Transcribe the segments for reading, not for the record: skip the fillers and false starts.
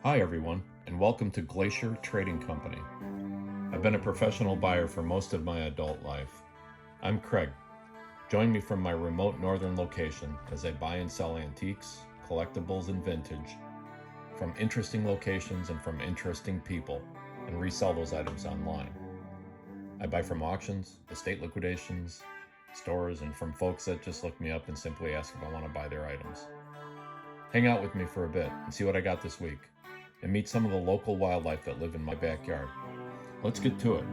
Hi everyone, and welcome to Glacier Trading Company. I've been a professional buyer for most of my adult life. I'm Craig. Join me from my remote northern location as I buy and sell antiques, collectibles, and vintage from interesting locations and from interesting people, and resell those items online. I buy from auctions, estate liquidations, stores, and from folks that just look me up and simply ask if I want to buy their items. Hang out with me for a bit and see what I got this week, and meet some of the local wildlife that live in my backyard. Let's get to it.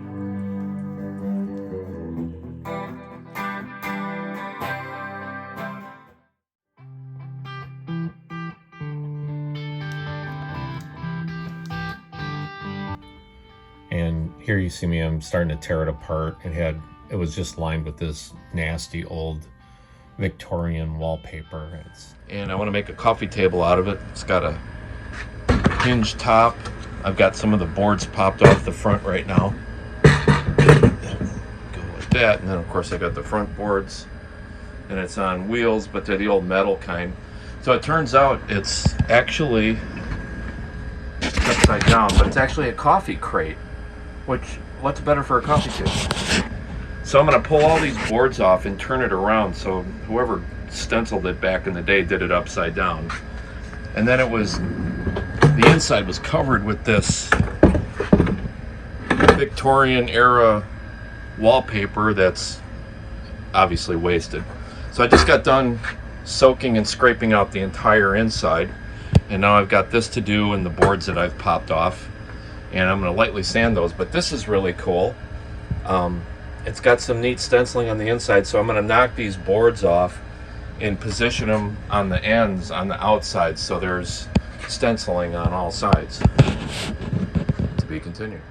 And here you see me, I'm starting to tear it apart. It was just lined with this nasty old Victorian wallpaper. And I want to make a coffee table out of it. It's got a hinge top. I've got some of the boards popped off the front right now. Go like that, and then of course I got the front boards, and it's on wheels, but they're the old metal kind. So it turns out it's actually upside down, but it's actually a coffee crate, which, what's better for a coffee table? So I'm going to pull all these boards off and turn it around, so whoever stenciled it back in the day did it upside down. And then the inside was covered with this Victorian era wallpaper that's obviously wasted. So I just got done soaking and scraping out the entire inside, and now I've got this to do and the boards that I've popped off, and I'm going to lightly sand those. But this is really cool. It's got some neat stenciling on the inside, so I'm going to knock these boards off and position them on the ends on the outside, so there's stenciling on all sides. To be continued.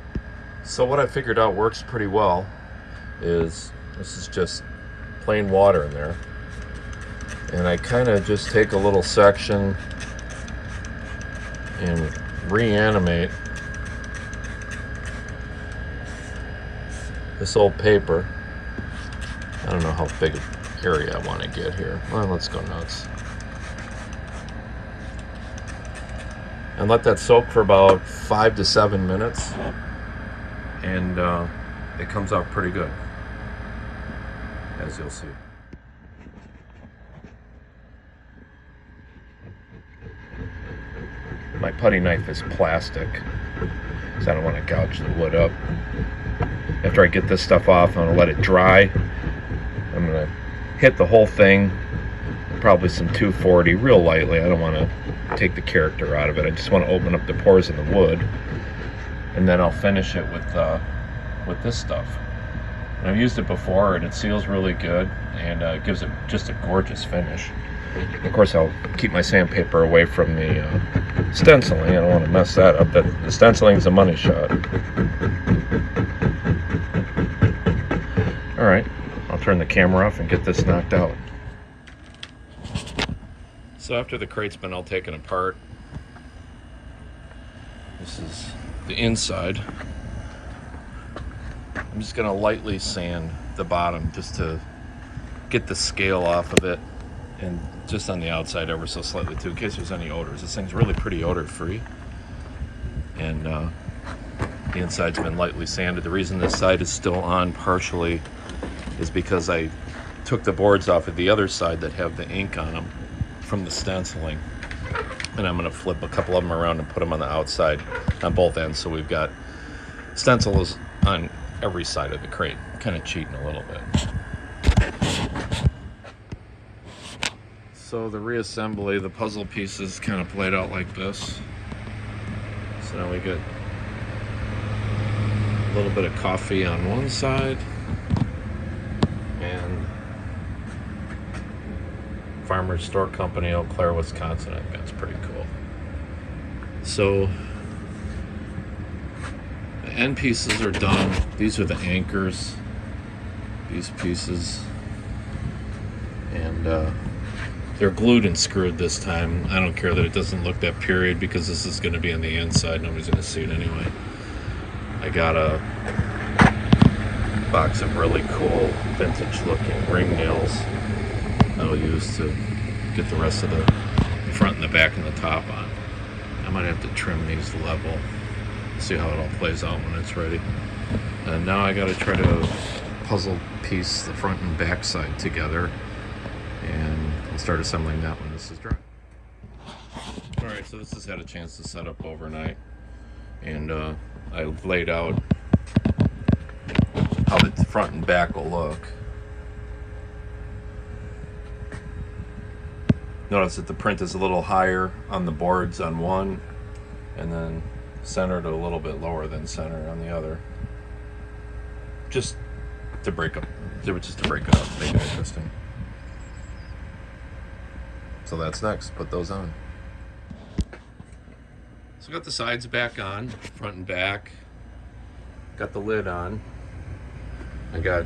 So what I figured out works pretty well is this is just plain water in there, and I kind of just take a little section and reanimate this old paper. I don't know how big an area I want to get here. Well, let's go nuts. And let that soak for about 5 to 7 minutes, and it comes out pretty good, as you'll see. My putty knife is plastic, so I don't want to gouge the wood up. After I get this stuff off, I'm going to let it dry. I'm going to hit the whole thing, probably some 240, real lightly. I don't want to take the character out of it. I just want to open up the pores in the wood, and then I'll finish it with this stuff. And I've used it before, and it seals really good, and gives it just a gorgeous finish. Of course, I'll keep my sandpaper away from the stenciling. I don't want to mess that up. The stenciling is a money shot. All right, I'll turn the camera off and get this knocked out. So after the crate's been all taken apart, this is the inside. I'm just going to lightly sand the bottom just to get the scale off of it, and just on the outside ever so slightly too, in case there's any odors. This thing's really pretty odor free, and the inside's been lightly sanded. The reason this side is still on partially is because I took the boards off of the other side that have the ink on them from the stenciling, and I'm going to flip a couple of them around and put them on the outside on both ends, so we've got stencils on every side of the crate. Kind of cheating a little bit. So the reassembly, the puzzle pieces kind of played out like this. So now we get a little bit of coffee on one side and Farmer's Store Company, Eau Claire, Wisconsin. I think that's pretty cool. So the end pieces are done. These are the anchors, these pieces, and they're glued and screwed this time. I don't care that it doesn't look that period, because this is going to be on the inside. Nobody's going to see it anyway. I got a box of really cool vintage looking ring nails I'll use to get the rest of the front and the back and the top on. I'm might have to trim these level, see how it all plays out when it's ready. And now I got to try to puzzle piece the front and back side together, and I'll start assembling that when this is dry. Alright, so this has had a chance to set up overnight, and I've laid out how the front and back will look. Notice that the print is a little higher on the boards on one, and then centered a little bit lower than center on the other. Just to break it up, make it interesting. So that's next. Put those on. So got the sides back on, front and back. Got the lid on. I got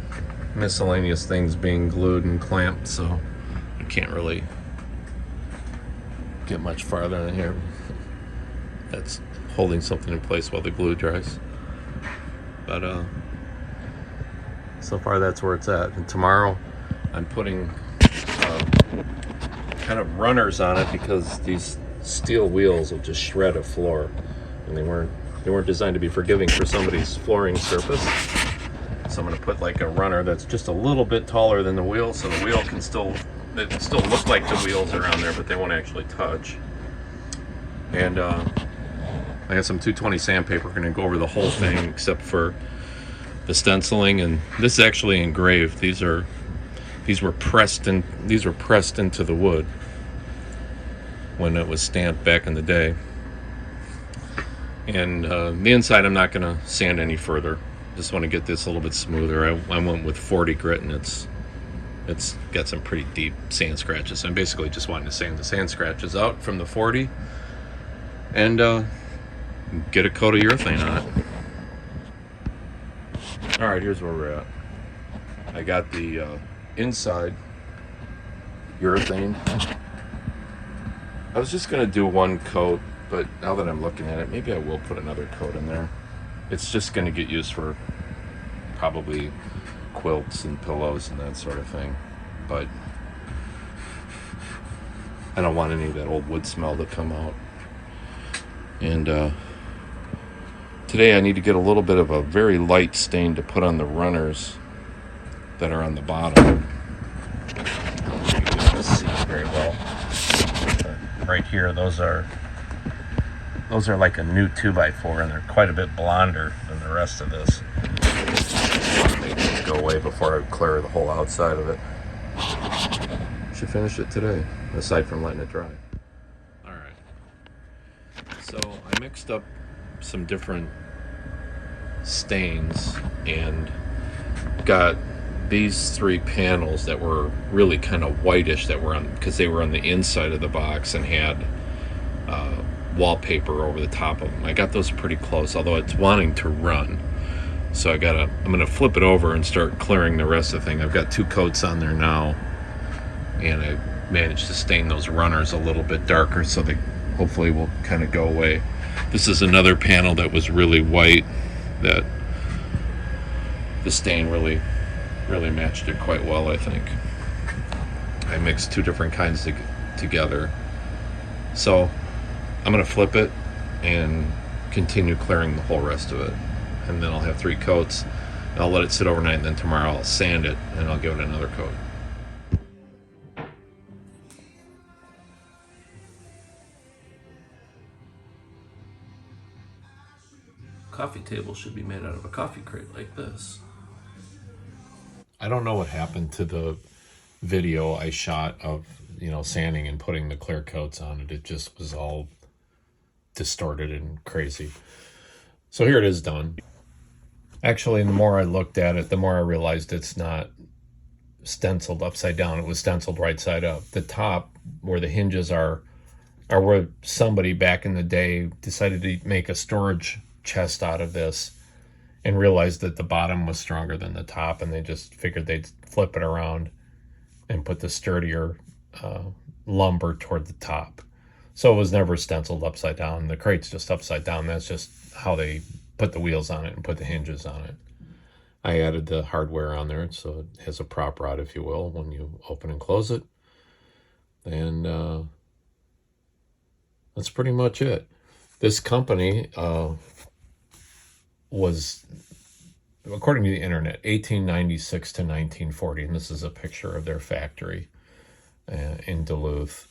miscellaneous things being glued and clamped, so I can't really get much farther in here. That's holding something in place while the glue dries. But so far that's where it's at. And tomorrow I'm putting kind of runners on it, because these steel wheels will just shred a floor, and they weren't designed to be forgiving for somebody's flooring surface. So I'm going to put like a runner that's just a little bit taller than the wheel, so the wheel can still look like the wheels are on there, but they won't actually touch. And I got some 220 sandpaper. We're going to go over the whole thing except for the stenciling, and this is actually engraved. These were pressed into the wood when it was stamped back in the day. And the inside I'm not going to sand any further. Just want to get this a little bit smoother. I went with 40 grit, and it's got some pretty deep sand scratches. I'm basically just wanting to sand the sand scratches out from the 40 and get a coat of urethane on it. Alright, here's where we're at. I got the inside urethane. I was just going to do one coat, but now that I'm looking at it, maybe I will put another coat in there. It's just going to get used for probably quilts and pillows and that sort of thing. But I don't want any of that old wood smell to come out. And today I need to get a little bit of a very light stain to put on the runners that are on the bottom. You can see very well. Right here, those are like a new 2x4, and they're quite a bit blonder than the rest of this. Make these go away before I clear the whole outside of it. Should finish it today, aside from letting it dry. Alright. So I mixed up some different stains and got these three panels that were really kind of whitish, that were on, because they were on the inside of the box and had wallpaper over the top of them. I got those pretty close, although it's wanting to run. So I'm gonna flip it over and start clearing the rest of the thing. I've got 2 coats on there now, and I managed to stain those runners a little bit darker, so they hopefully will kind of go away. This is another panel that was really white, that the stain really matched it quite well, I think. I mixed 2 different kinds together. So I'm going to flip it and continue clearing the whole rest of it. And then I'll have 3 coats. And I'll let it sit overnight, and then tomorrow I'll sand it and I'll give it another coat. Coffee table should be made out of a coffee crate like this. I don't know what happened to the video I shot of, sanding and putting the clear coats on it. It just was all distorted and crazy. So here it is done. Actually, the more I looked at it, the more I realized it's not stenciled upside down. It was stenciled right side up. The top, where the hinges are where somebody back in the day decided to make a storage chest out of this and realized that the bottom was stronger than the top, and they just figured they'd flip it around and put the sturdier lumber toward the top. So it was never stenciled upside down. The crate's just upside down. That's just how they put the wheels on it and put the hinges on it. I added the hardware on there, so it has a prop rod, if you will, when you open and close it. And that's pretty much it. This company was, according to the internet, 1896 to 1940, and this is a picture of their factory in Duluth.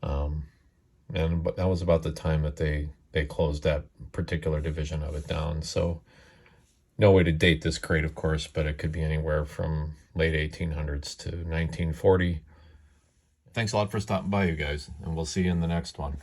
But that was about the time that they closed that particular division of it down. So no way to date this crate, of course, but it could be anywhere from late 1800s to 1940. Thanks a lot for stopping by, you guys, and we'll see you in the next one.